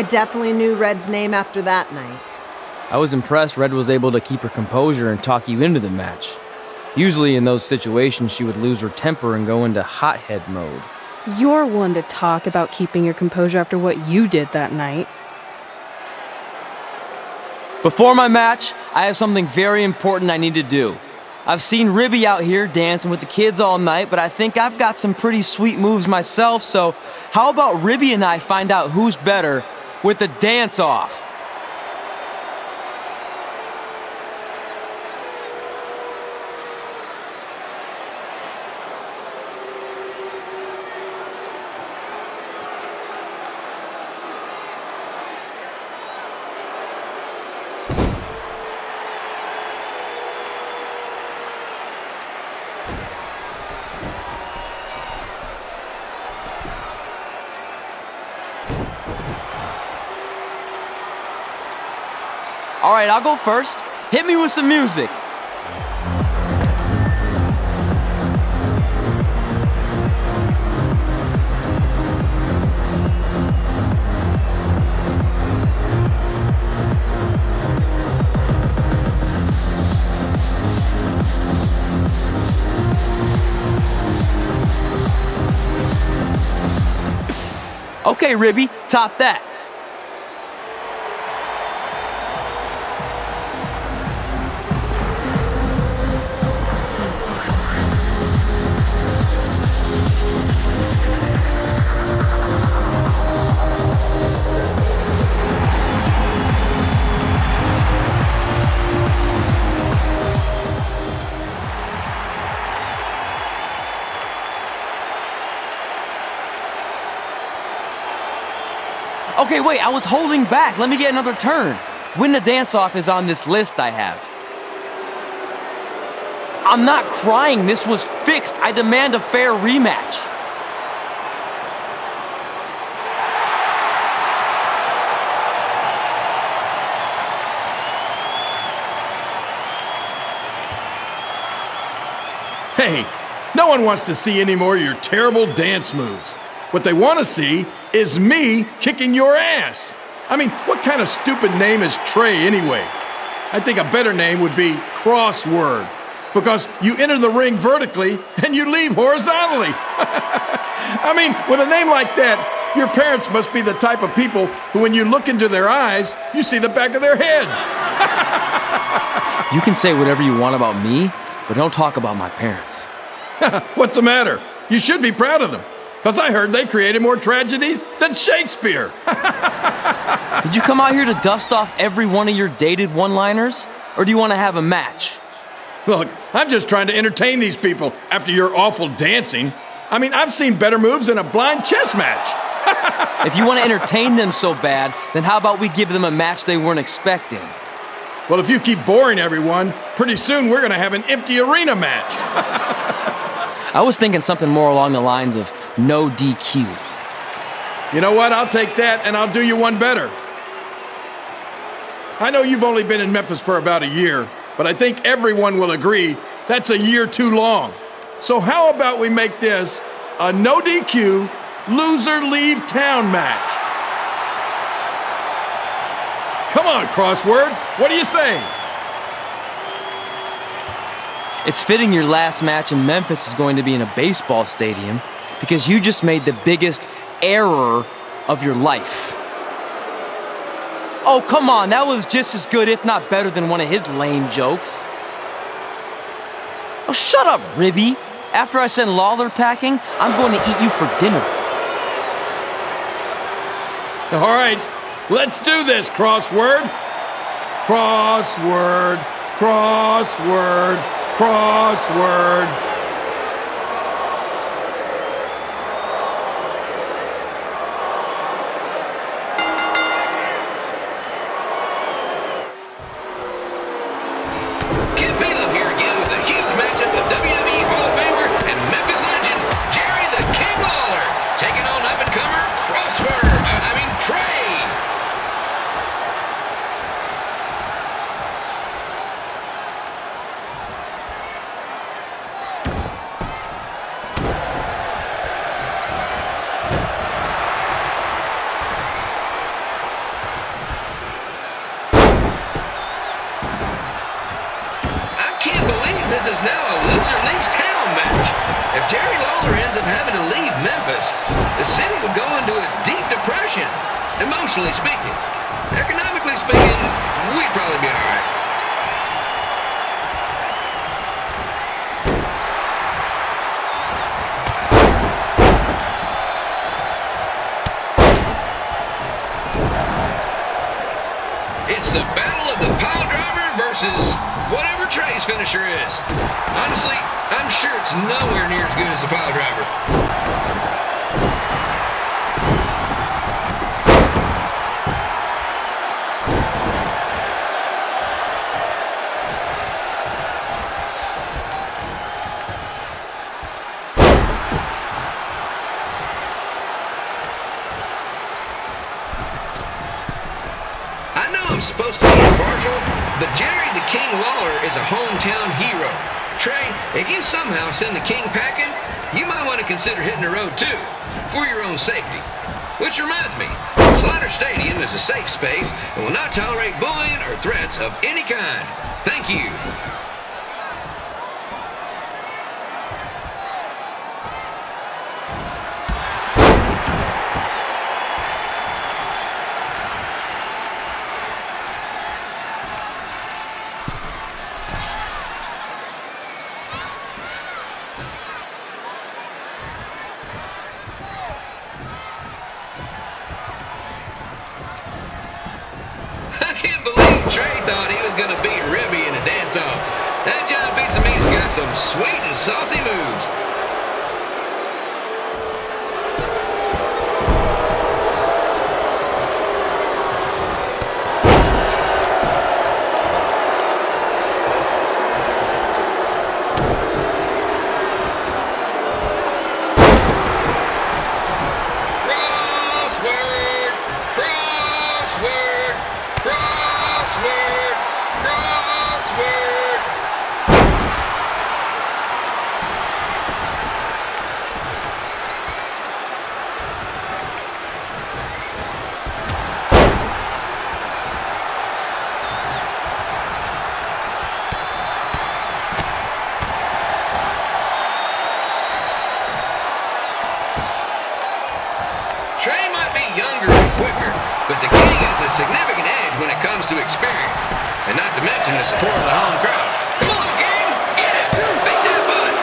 I definitely knew Red's name after that night. I was impressed Red was able to keep her composure and talk you into the match. Usually in those situations, she would lose her temper and go into hothead mode. You're one to talk about keeping your composure after what you did that night. Before my match, I have something very important I need to do. I've seen Ribby out here dancing with the kids all night, but I think I've got some pretty sweet moves myself, so how about Ribby and I find out who's better with the dance-off? All right, I'll go first. Hit me with some music. Okay, Ribby, top that. Okay, wait, I was holding back. Let me get another turn. Win the dance-off is on this list I have. I'm not crying. This was fixed. I demand a fair rematch. Hey, no one wants to see any more of your terrible dance moves. What they want to see is me kicking your ass. I mean, what kind of stupid name is Trey anyway? I think a better name would be Crossword, because you enter the ring vertically and you leave horizontally. I mean, with a name like that, your parents must be the type of people who, when you look into their eyes, you see the back of their heads. You can say whatever you want about me, but don't talk about my parents. What's the matter? You should be proud of them, because I heard they created more tragedies than Shakespeare. Did you come out here to dust off every one of your dated one-liners? Or do you want to have a match? Look, I'm just trying to entertain these people after your awful dancing. I mean, I've seen better moves in a blind chess match. If you want to entertain them so bad, then how about we give them a match they weren't expecting? Well, if you keep boring everyone, pretty soon we're going to have an empty arena match. I was thinking something more along the lines of no DQ. You know what? I'll take that, and I'll do you one better. I know you've only been in Memphis for about a year, but I think everyone will agree that's a year too long. So how about we make this a no DQ, loser leave town match? Come on, Crossword. What do you say? It's fitting your last match in Memphis is going to be in a baseball stadium because you just made the biggest error of your life. Oh, come on, that was just as good, if not better, than one of his lame jokes. Oh, shut up, Ribby. After I send Lawler packing, I'm going to eat you for dinner. All right, let's do this, Crossword. Crossword, crossword, crossword. This is now a loser leaves town match. If Jerry Lawler ends up having to leave Memphis, the city would go into a deep depression, emotionally speaking. Economically speaking, we'd probably be all right. It's the battle of the pile driver versus whatever Trey's finisher is. Honestly, I'm sure it's nowhere near as good as the pile driver. I'm supposed to be impartial, but Jerry the King Lawler is a hometown hero. Trey, if you somehow send the King packing, you might want to consider hitting the road too, for your own safety. Which reminds me, Slaughter Stadium is a safe space and will not tolerate bullying or threats of any kind. Thank you. I can't believe Trey thought he was going to beat Ribby in a dance-off. That John Piece of Meat's got some sweet and saucy moves. But the King has a significant edge when it comes to experience, and not to mention the support of the home crowd. Come on, King! Get it! Make that butt!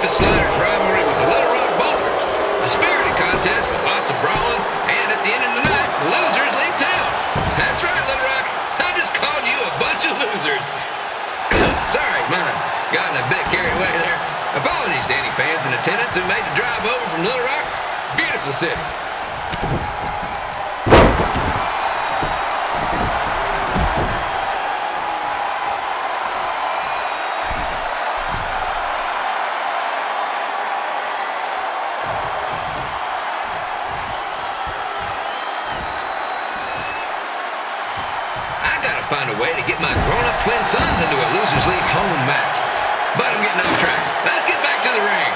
Sliders rivalry with the Little Rock Boulders. A spirited contest with lots of brawling, and at the end of the night, the losers leave town. That's right, Little Rock. I just called you a bunch of losers. Sorry, mine gotten a bit carried away there. Apologies to any fans in attendance who made the drive over from Little Rock. Beautiful city. Find a way to get my grown-up twin sons into a losers league home match. But I'm getting off track. Let's get back to the ring.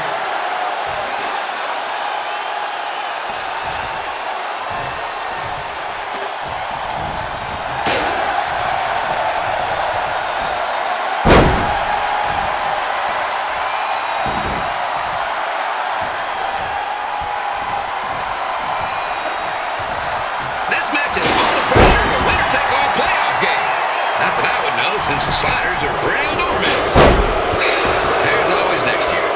This match has all the pressure of a winner-take-all playoff game. Not that I would know, since the Sliders are real doormats. There's always next year.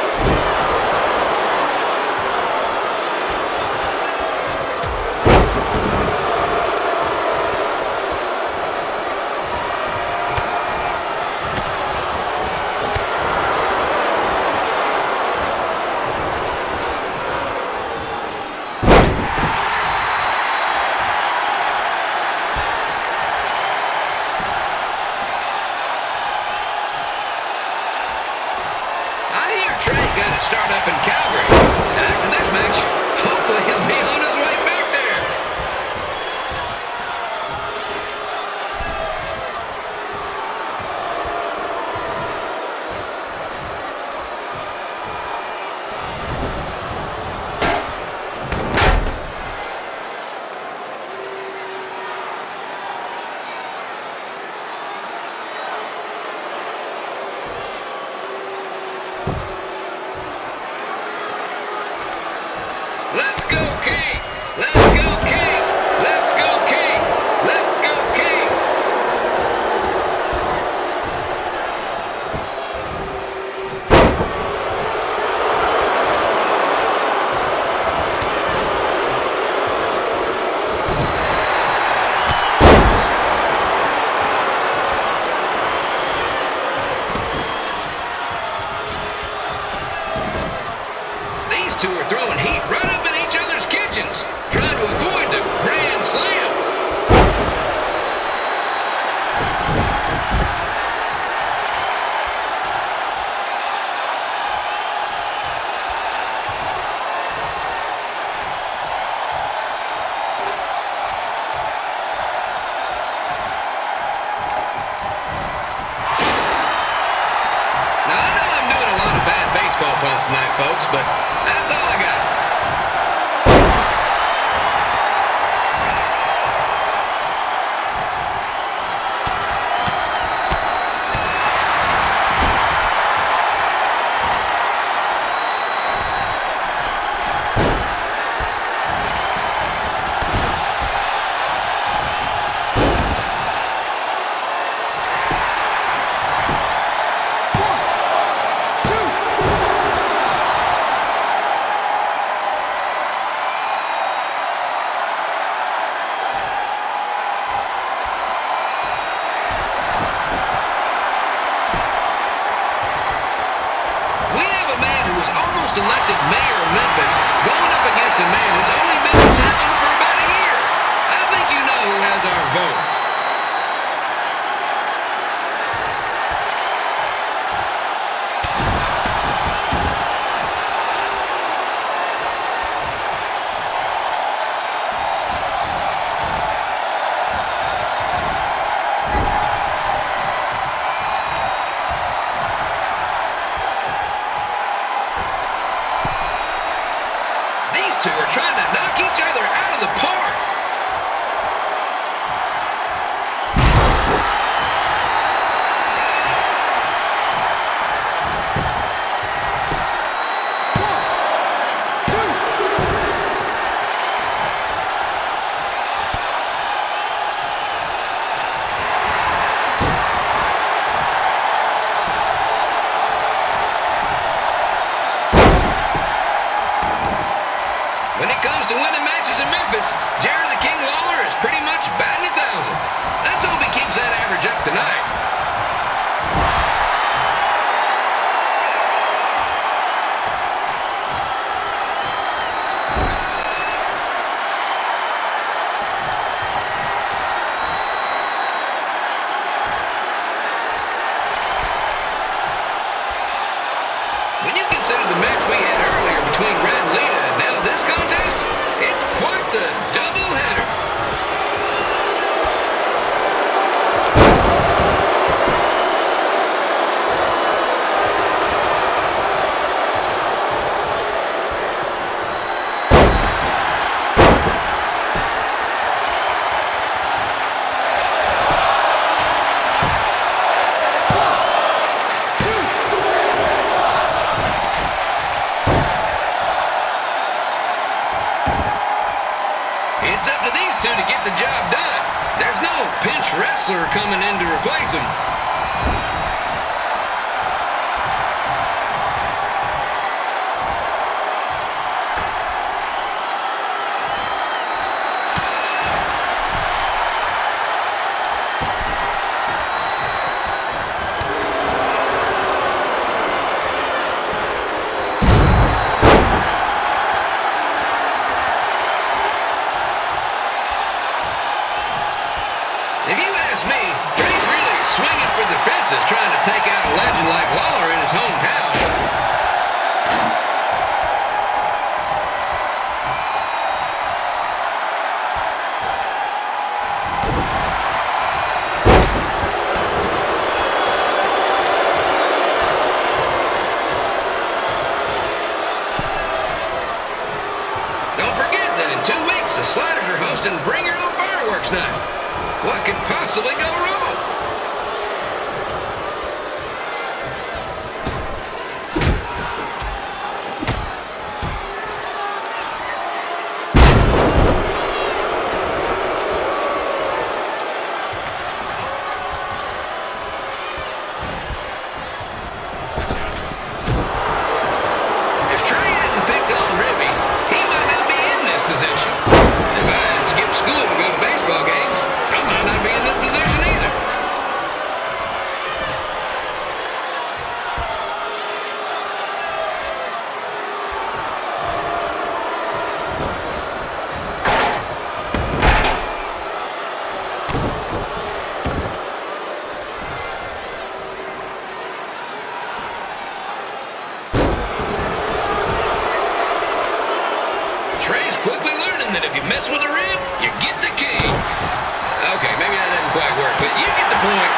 just elected mayor of Memphis, going up against a man who's only been in town for about a year. I think you know who has our vote. Two are trying to knock each other out of the park. When it comes to winning matches in Memphis, Jerry the King Lawler is pretty much batting 1,000. Let's hope he keeps that average up tonight. When you consider the match we had earlier between Red and Lita and now this contest, it's quite the doubleheader. It's up to these two to get the job done. There's no pinch wrestler coming in to replace him. If you ask me, Trey's really swinging for the fences trying to take out a legend like Lawler in his hometown. Don't forget that in 2 weeks, the Sliders are hosting Bring Your Own Fireworks Night. What could possibly go wrong? If Trey hadn't picked on Ribby, he might not be in this position. If I hadn't skipped school to go to baseball games, I might not be in this position either. Trey's quickly learning that if you mess with a rib, you get the key. Okay, maybe that didn't quite work, but you get the point.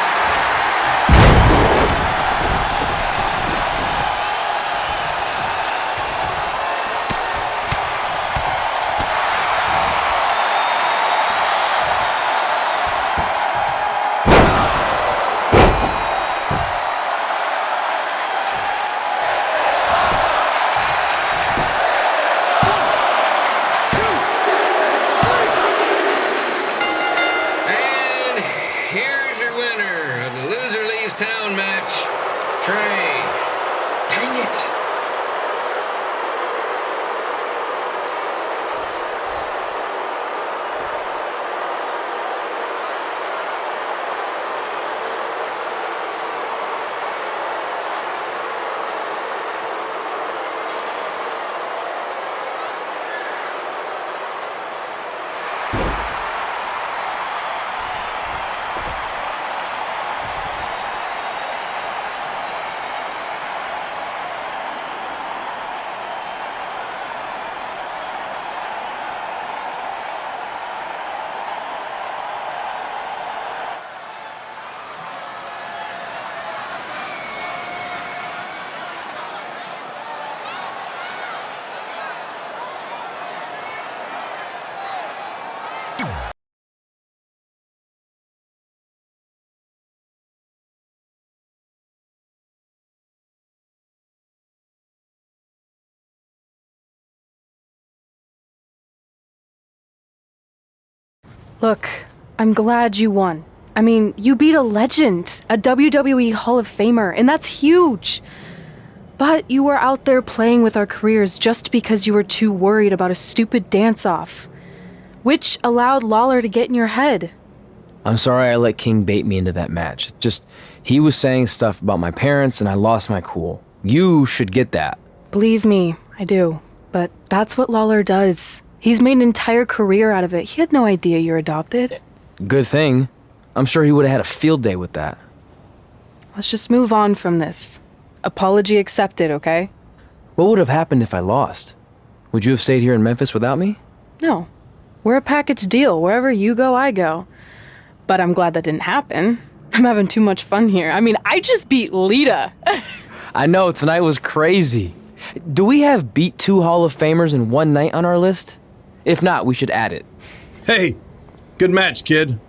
Look, I'm glad you won. I mean, you beat a legend, a WWE Hall of Famer, and that's huge. But you were out there playing with our careers just because you were too worried about a stupid dance-off, which allowed Lawler to get in your head. I'm sorry I let King bait me into that match. Just, he was saying stuff about my parents and I lost my cool. You should get that. Believe me, I do. But that's what Lawler does. He's made an entire career out of it. He had no idea you're adopted. Good thing. I'm sure he would have had a field day with that. Let's just move on from this. Apology accepted, okay? What would have happened if I lost? Would you have stayed here in Memphis without me? No. We're a package deal. Wherever you go, I go. But I'm glad that didn't happen. I'm having too much fun here. I mean, I just beat Lita. I know, tonight was crazy. Do we have beat 2 Hall of Famers in one night on our list? If not, we should add it. Hey, good match, kid.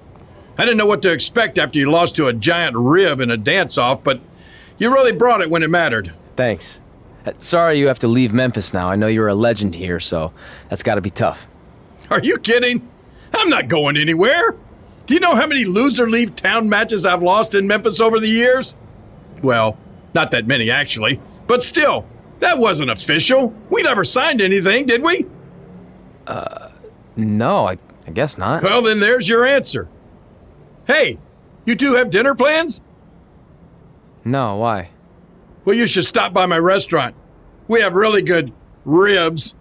I didn't know what to expect after you lost to a giant rib in a dance-off, but you really brought it when it mattered. Thanks. Sorry you have to leave Memphis now. I know you're a legend here, so that's gotta be tough. Are you kidding? I'm not going anywhere. Do you know how many loser leave town matches I've lost in Memphis over the years? Well, not that many actually, but still, that wasn't official. We never signed anything, did we? No, I guess not. Well, then there's your answer. Hey, you two have dinner plans? No, why? Well, you should stop by my restaurant. We have really good ribs.